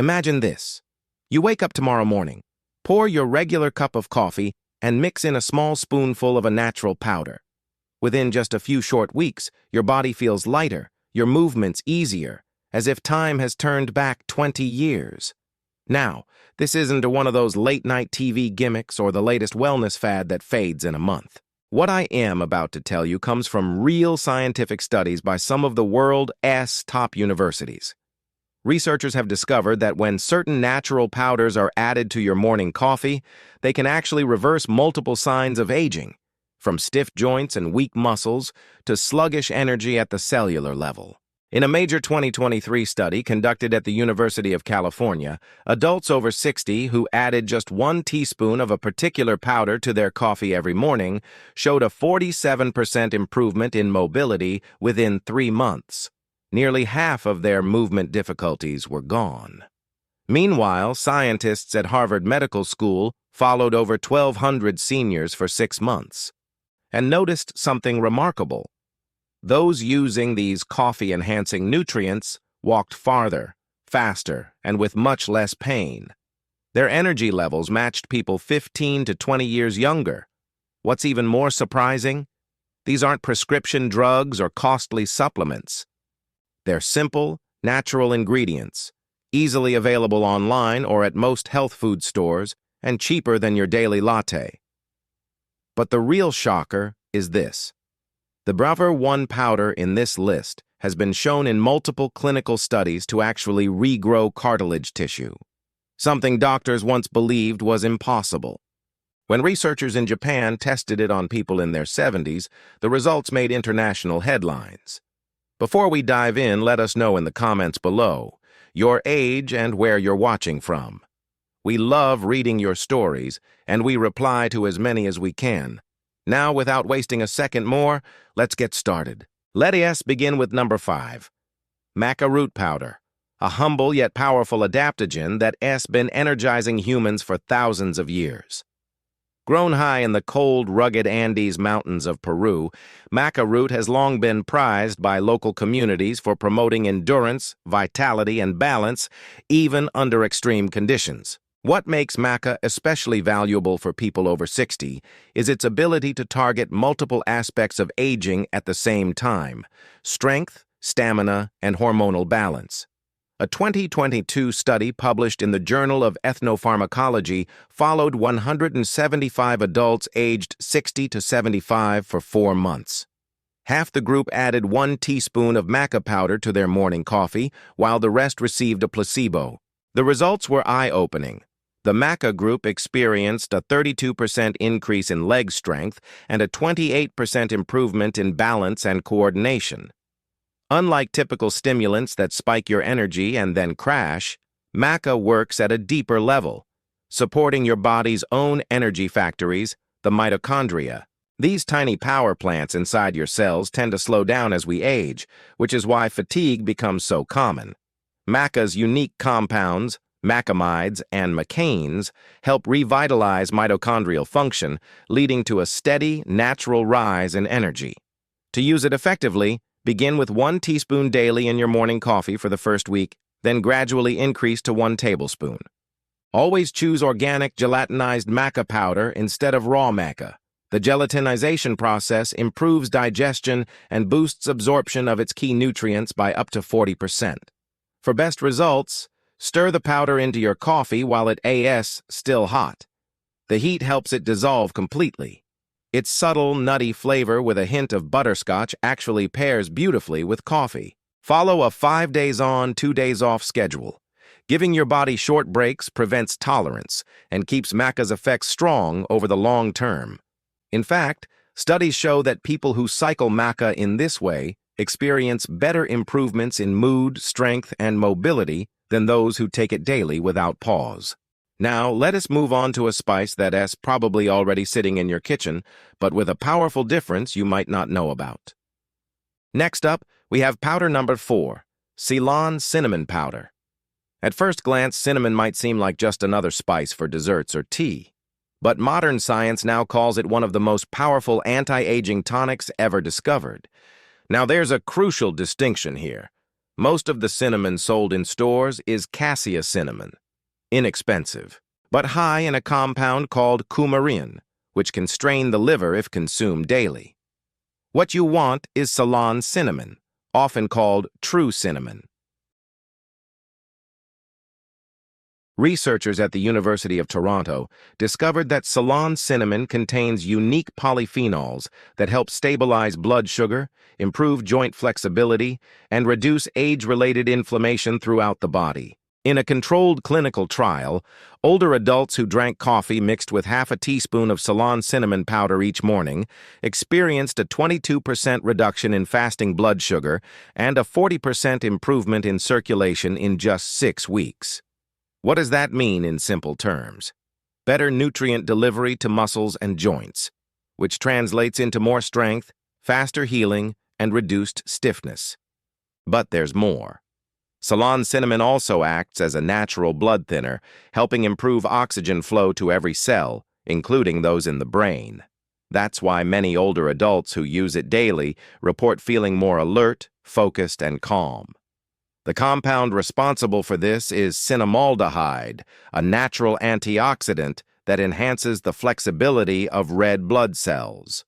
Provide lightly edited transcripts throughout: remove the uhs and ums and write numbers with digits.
Imagine this. You wake up tomorrow morning, pour your regular cup of coffee, and mix in a small spoonful of a natural powder. Within just a few short weeks, your body feels lighter, your movements easier, as if time has turned back 20 years. Now, this isn't one of those late-night TV gimmicks or the latest wellness fad that fades in a month. What I am about to tell you comes from real scientific studies by some of the world's top universities. Researchers have discovered that when certain natural powders are added to your morning coffee, they can actually reverse multiple signs of aging, from stiff joints and weak muscles to sluggish energy at the cellular level. In a major 2023 study conducted at the University of California, adults over 60 who added just 1 teaspoon of a particular powder to their coffee every morning showed a 47% improvement in mobility within 3 months. Nearly half of their movement difficulties were gone. Meanwhile, scientists at Harvard Medical School followed over 1,200 seniors for 6 months and noticed something remarkable. Those using these coffee-enhancing nutrients walked farther, faster, and with much less pain. Their energy levels matched people 15 to 20 years younger. What's even more surprising? These aren't prescription drugs or costly supplements. They're simple, natural ingredients, easily available online or at most health food stores, and cheaper than your daily latte. But the real shocker is this. The Bravo 1 powder in this list has been shown in multiple clinical studies to actually regrow cartilage tissue, something doctors once believed was impossible. When researchers in Japan tested it on people in their 70s, the results made international headlines. Before we dive in, let us know in the comments below your age and where you're watching from. We love reading your stories, and we reply to as many as we can. Now, without wasting a second more, let's get started. Let us begin with number 5. Maca root powder, a humble yet powerful adaptogen that has been energizing humans for thousands of years. Grown high in the cold, rugged Andes mountains of Peru, maca root has long been prized by local communities for promoting endurance, vitality, and balance, even under extreme conditions. What makes maca especially valuable for people over 60 is its ability to target multiple aspects of aging at the same time: strength, stamina, and hormonal balance. A 2022 study published in the Journal of Ethnopharmacology followed 175 adults aged 60 to 75 for 4 months. Half the group added 1 teaspoon of maca powder to their morning coffee, while the rest received a placebo. The results were eye-opening. The maca group experienced a 32% increase in leg strength and a 28% improvement in balance and coordination. Unlike typical stimulants that spike your energy and then crash, maca works at a deeper level, supporting your body's own energy factories, the mitochondria. These tiny power plants inside your cells tend to slow down as we age, which is why fatigue becomes so common. Maca's unique compounds, macamides and macanes, help revitalize mitochondrial function, leading to a steady, natural rise in energy. To use it effectively, begin with 1 teaspoon daily in your morning coffee for the first week, then gradually increase to 1 tablespoon. Always choose organic gelatinized maca powder instead of raw maca. The gelatinization process improves digestion and boosts absorption of its key nutrients by up to 40%. For best results, stir the powder into your coffee while it is still hot. The heat helps it dissolve completely. Its subtle, nutty flavor with a hint of butterscotch actually pairs beautifully with coffee. Follow a 5 days on, 2 days off schedule. Giving your body short breaks prevents tolerance and keeps maca's effects strong over the long term. In fact, studies show that people who cycle maca in this way experience better improvements in mood, strength, and mobility than those who take it daily without pause. Now, let us move on to a spice that is probably already sitting in your kitchen, but with a powerful difference you might not know about. Next up, we have powder number 4, Ceylon cinnamon powder. At first glance, cinnamon might seem like just another spice for desserts or tea. But modern science now calls it one of the most powerful anti-aging tonics ever discovered. Now, there's a crucial distinction here. Most of the cinnamon sold in stores is cassia cinnamon, inexpensive, but high in a compound called coumarin, which can strain the liver if consumed daily. What you want is Ceylon cinnamon, often called true cinnamon. Researchers at the University of Toronto discovered that Ceylon cinnamon contains unique polyphenols that help stabilize blood sugar, improve joint flexibility, and reduce age-related inflammation throughout the body. In a controlled clinical trial, older adults who drank coffee mixed with half a teaspoon of Ceylon cinnamon powder each morning experienced a 22% reduction in fasting blood sugar and a 40% improvement in circulation in just 6 weeks. What does that mean in simple terms? Better nutrient delivery to muscles and joints, which translates into more strength, faster healing, and reduced stiffness. But there's more. Ceylon cinnamon also acts as a natural blood thinner, helping improve oxygen flow to every cell, including those in the brain. That's why many older adults who use it daily report feeling more alert, focused, and calm. The compound responsible for this is cinnamaldehyde, a natural antioxidant that enhances the flexibility of red blood cells.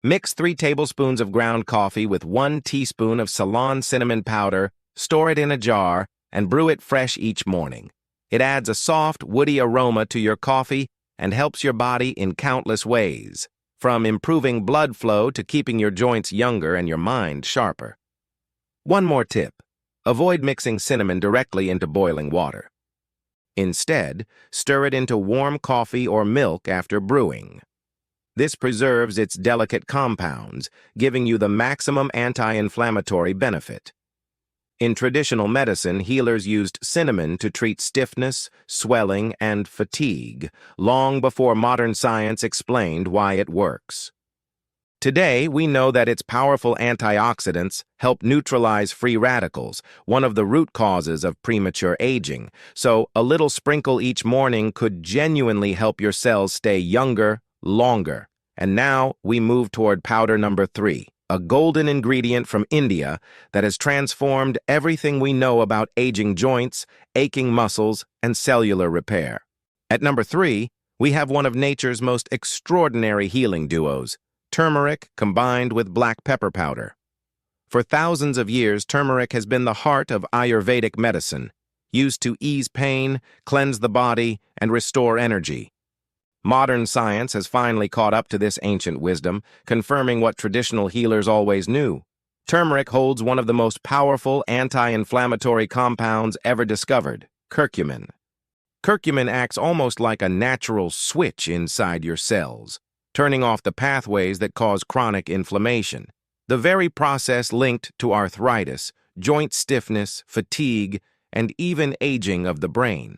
Mix 3 tablespoons of ground coffee with 1 teaspoon of Ceylon cinnamon powder, store it in a jar, and brew it fresh each morning. It adds a soft, woody aroma to your coffee and helps your body in countless ways, from improving blood flow to keeping your joints younger and your mind sharper. One more tip: avoid mixing cinnamon directly into boiling water. Instead, stir it into warm coffee or milk after brewing. This preserves its delicate compounds, giving you the maximum anti-inflammatory benefit. In traditional medicine, healers used cinnamon to treat stiffness, swelling, and fatigue, long before modern science explained why it works. Today, we know that its powerful antioxidants help neutralize free radicals, one of the root causes of premature aging, so a little sprinkle each morning could genuinely help your cells stay younger, longer. And now we move toward powder number 3, a golden ingredient from India that has transformed everything we know about aging joints, aching muscles, and cellular repair. At number 3, we have one of nature's most extraordinary healing duos, turmeric combined with black pepper powder. For thousands of years, turmeric has been the heart of Ayurvedic medicine, used to ease pain, cleanse the body, and restore energy. Modern science has finally caught up to this ancient wisdom, confirming what traditional healers always knew. Turmeric holds one of the most powerful anti-inflammatory compounds ever discovered, curcumin. Curcumin acts almost like a natural switch inside your cells, turning off the pathways that cause chronic inflammation. The very process linked to arthritis, joint stiffness, fatigue, and even aging of the brain.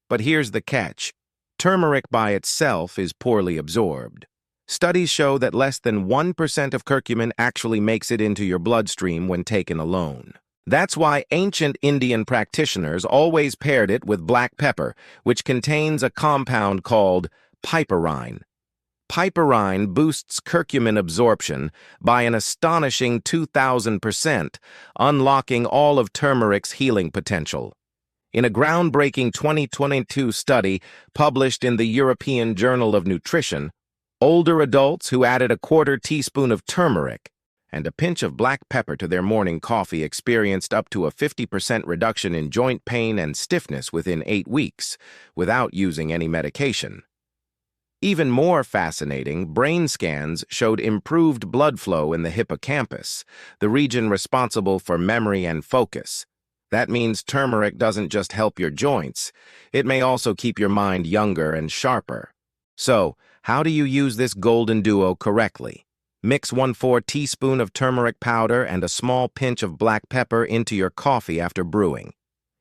But here's the catch. Turmeric by itself is poorly absorbed. Studies show that less than 1% of curcumin actually makes it into your bloodstream when taken alone. That's why ancient Indian practitioners always paired it with black pepper, which contains a compound called piperine. Piperine boosts curcumin absorption by an astonishing 2,000%, unlocking all of turmeric's healing potential. In a groundbreaking 2022 study published in the European Journal of Nutrition, older adults who added a quarter teaspoon of turmeric and a pinch of black pepper to their morning coffee experienced up to a 50% reduction in joint pain and stiffness within 8 weeks, without using any medication. Even more fascinating, brain scans showed improved blood flow in the hippocampus, the region responsible for memory and focus. That means turmeric doesn't just help your joints, it may also keep your mind younger and sharper. So, how do you use this golden duo correctly? Mix 1/4 teaspoon of turmeric powder and a small pinch of black pepper into your coffee after brewing.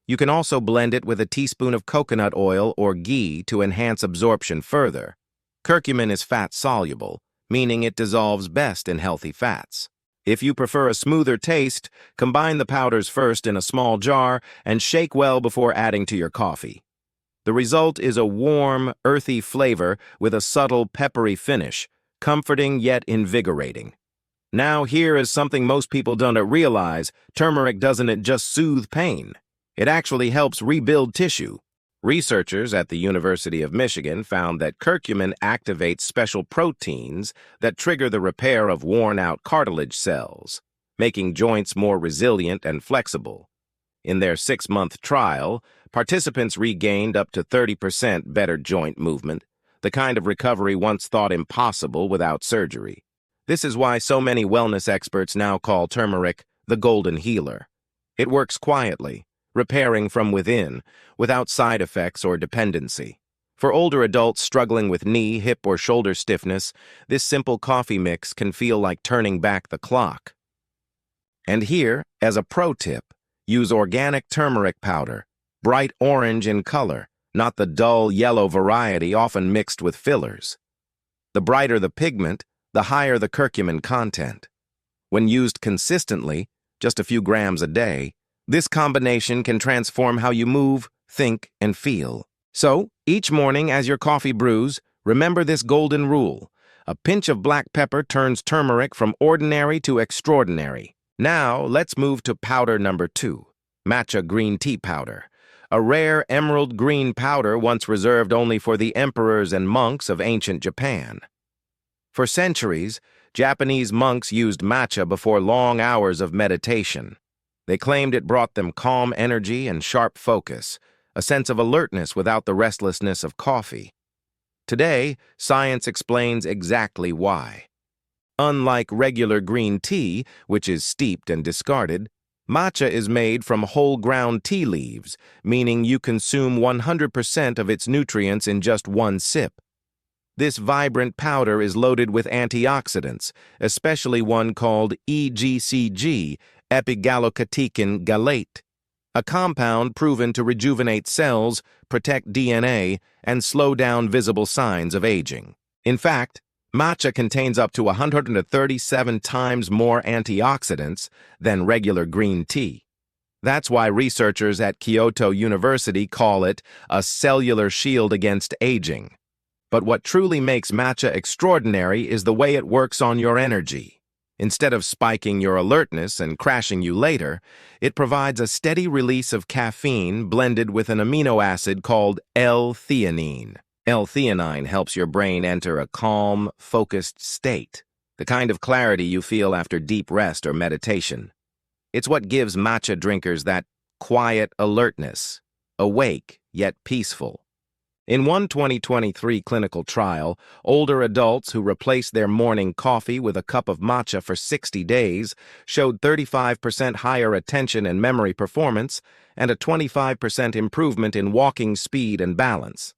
You can also blend it with a teaspoon of coconut oil or ghee to enhance absorption further. Curcumin is fat-soluble, meaning it dissolves best in healthy fats. If you prefer a smoother taste, combine the powders first in a small jar and shake well before adding to your coffee. The result is a warm, earthy flavor with a subtle, peppery finish, comforting yet invigorating. Now here is something most people don't realize: turmeric doesn't just soothe pain. It actually helps rebuild tissue. Researchers at the University of Michigan found that curcumin activates special proteins that trigger the repair of worn-out cartilage cells, making joints more resilient and flexible. In their 6-month trial, participants regained up to 30% better joint movement, the kind of recovery once thought impossible without surgery. This is why so many wellness experts now call turmeric the golden healer. It works quietly, repairing from within, without side effects or dependency. For older adults struggling with knee, hip, or shoulder stiffness, this simple coffee mix can feel like turning back the clock. And here, as a pro tip, use organic turmeric powder, bright orange in color, not the dull yellow variety often mixed with fillers. The brighter the pigment, the higher the curcumin content. When used consistently, just a few grams a day, this combination can transform how you move, think, and feel. So, each morning as your coffee brews, remember this golden rule: a pinch of black pepper turns turmeric from ordinary to extraordinary. Now, let's move to powder number 2, Matcha green tea powder, a rare emerald green powder once reserved only for the emperors and monks of ancient Japan. For centuries, Japanese monks used matcha before long hours of meditation. They claimed it brought them calm energy and sharp focus, a sense of alertness without the restlessness of coffee. Today, science explains exactly why. Unlike regular green tea, which is steeped and discarded, matcha is made from whole ground tea leaves, meaning you consume 100% of its nutrients in just one sip. This vibrant powder is loaded with antioxidants, especially one called EGCG, epigallocatechin gallate, a compound proven to rejuvenate cells, protect DNA, and slow down visible signs of aging. In fact, matcha contains up to 137 times more antioxidants than regular green tea. That's why researchers at Kyoto University call it a cellular shield against aging. But what truly makes matcha extraordinary is the way it works on your energy. Instead of spiking your alertness and crashing you later, it provides a steady release of caffeine blended with an amino acid called L-theanine. L-theanine helps your brain enter a calm, focused state, the kind of clarity you feel after deep rest or meditation. It's what gives matcha drinkers that quiet alertness, awake yet peaceful. In one 2023 clinical trial, older adults who replaced their morning coffee with a cup of matcha for 60 days showed 35% higher attention and memory performance and a 25% improvement in walking speed and balance.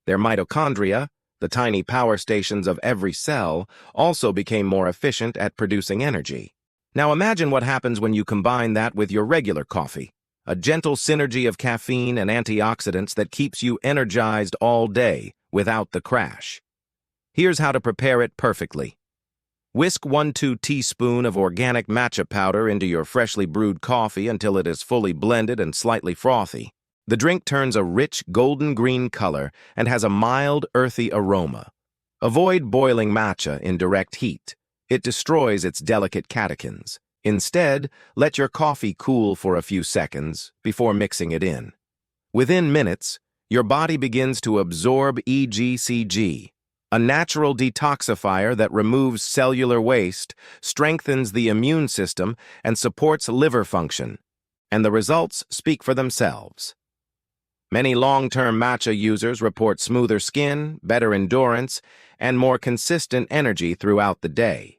Their mitochondria, the tiny power stations of every cell, also became more efficient at producing energy. Now imagine what happens when you combine that with your regular coffee. A gentle synergy of caffeine and antioxidants that keeps you energized all day without the crash. Here's how to prepare it perfectly. Whisk 1-2 teaspoon of organic matcha powder into your freshly brewed coffee until it is fully blended and slightly frothy. The drink turns a rich golden green color and has a mild, earthy aroma. Avoid boiling matcha in direct heat. It destroys its delicate catechins. Instead, let your coffee cool for a few seconds before mixing it in. Within minutes, your body begins to absorb EGCG, a natural detoxifier that removes cellular waste, strengthens the immune system, and supports liver function. And the results speak for themselves. Many long-term matcha users report smoother skin, better endurance, and more consistent energy throughout the day.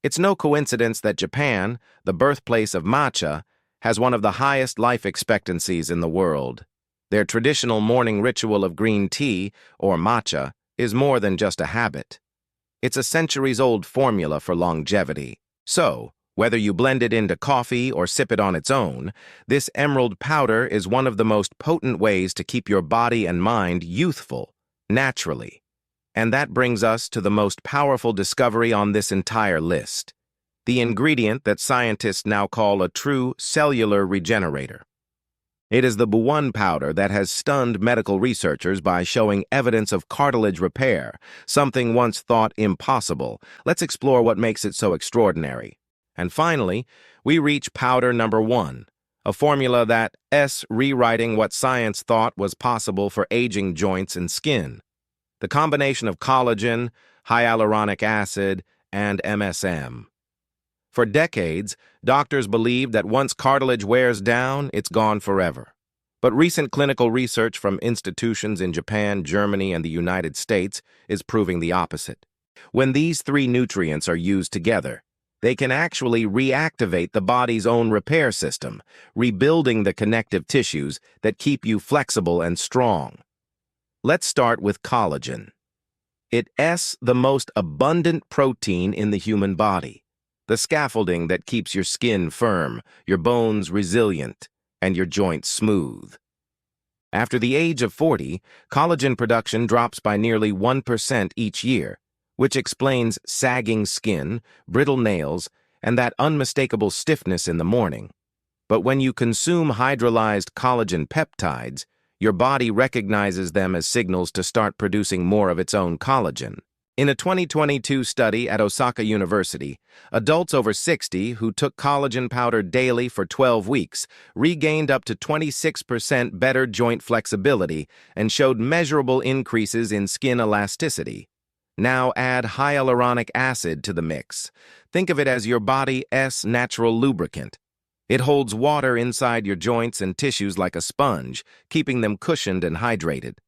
It's no coincidence that Japan, the birthplace of matcha, has one of the highest life expectancies in the world. Their traditional morning ritual of green tea, or matcha, is more than just a habit. It's a centuries-old formula for longevity. So, whether you blend it into coffee or sip it on its own, this emerald powder is one of the most potent ways to keep your body and mind youthful, naturally. And that brings us to the most powerful discovery on this entire list. the ingredient that scientists now call a true cellular regenerator. It is the B1 powder that has stunned medical researchers by showing evidence of cartilage repair, something once thought impossible. Let's explore what makes it so extraordinary. And finally, we reach powder number 1, a formula that's rewriting what science thought was possible for aging joints and skin. The combination of collagen, hyaluronic acid, and MSM. For decades, doctors believed that once cartilage wears down, it's gone forever. But recent clinical research from institutions in Japan, Germany, and the United States is proving the opposite. When these three nutrients are used together, they can actually reactivate the body's own repair system, rebuilding the connective tissues that keep you flexible and strong. Let's start with collagen. It's the most abundant protein in the human body, the scaffolding that keeps your skin firm, your bones resilient, and your joints smooth. After the age of 40, collagen production drops by nearly 1% each year, which explains sagging skin, brittle nails, and that unmistakable stiffness in the morning. But when you consume hydrolyzed collagen peptides, your body recognizes them as signals to start producing more of its own collagen. In a 2022 study at Osaka University, adults over 60 who took collagen powder daily for 12 weeks regained up to 26% better joint flexibility and showed measurable increases in skin elasticity. Now add hyaluronic acid to the mix. Think of it as your body's natural lubricant. It holds water inside your joints and tissues like a sponge, keeping them cushioned and hydrated.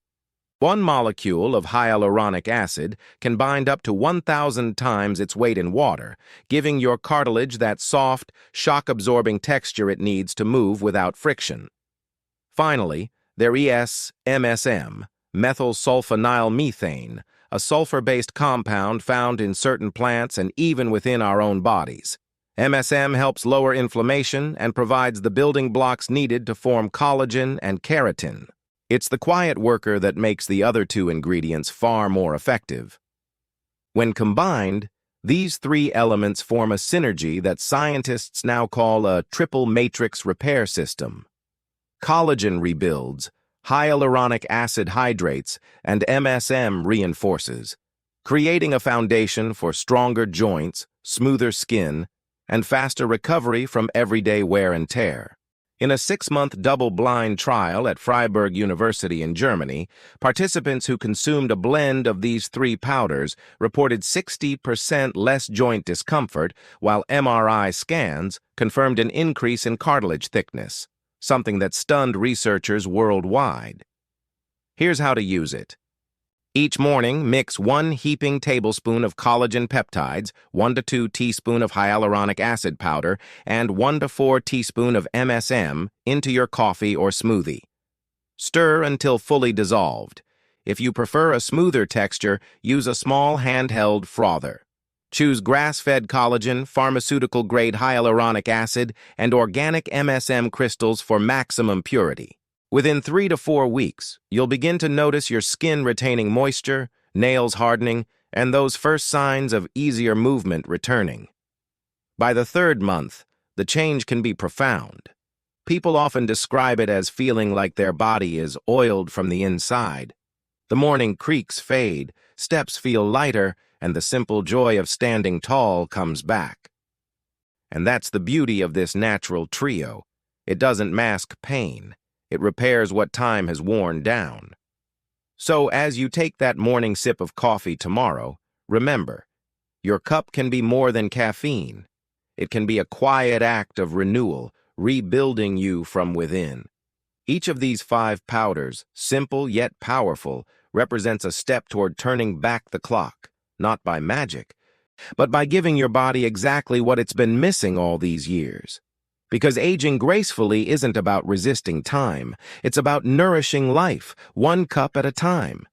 One molecule of hyaluronic acid can bind up to 1,000 times its weight in water, giving your cartilage that soft, shock-absorbing texture it needs to move without friction. Finally, there is MSM, methylsulfonylmethane, a sulfur-based compound found in certain plants and even within our own bodies. MSM helps lower inflammation and provides the building blocks needed to form collagen and keratin. It's the quiet worker that makes the other two ingredients far more effective. When combined, these three elements form a synergy that scientists now call a triple matrix repair system. Collagen rebuilds, hyaluronic acid hydrates, and MSM reinforces, creating a foundation for stronger joints, smoother skin, and faster recovery from everyday wear and tear. In a 6-month double-blind trial at Freiburg University in Germany, participants who consumed a blend of these three powders reported 60% less joint discomfort, while MRI scans confirmed an increase in cartilage thickness, something that stunned researchers worldwide. Here's how to use it. Each morning, mix 1 heaping tablespoon of collagen peptides, 1 to 2 teaspoons of hyaluronic acid powder, and 1 to 4 teaspoons of MSM into your coffee or smoothie. Stir until fully dissolved. If you prefer a smoother texture, use a small handheld frother. Choose grass-fed collagen, pharmaceutical-grade hyaluronic acid, and organic MSM crystals for maximum purity. Within 3 to 4 weeks, you'll begin to notice your skin retaining moisture, nails hardening, and those first signs of easier movement returning. By the 3rd month, the change can be profound. People often describe it as feeling like their body is oiled from the inside. The morning creaks fade, steps feel lighter, and the simple joy of standing tall comes back. And that's the beauty of this natural trio. It doesn't mask pain. It repairs what time has worn down. So as you take that morning sip of coffee tomorrow, remember, your cup can be more than caffeine. It can be a quiet act of renewal, rebuilding you from within. Each of these 5 powders, simple yet powerful, represents a step toward turning back the clock, not by magic, but by giving your body exactly what it's been missing all these years. Because aging gracefully isn't about resisting time, it's about nourishing life, 1 cup at a time.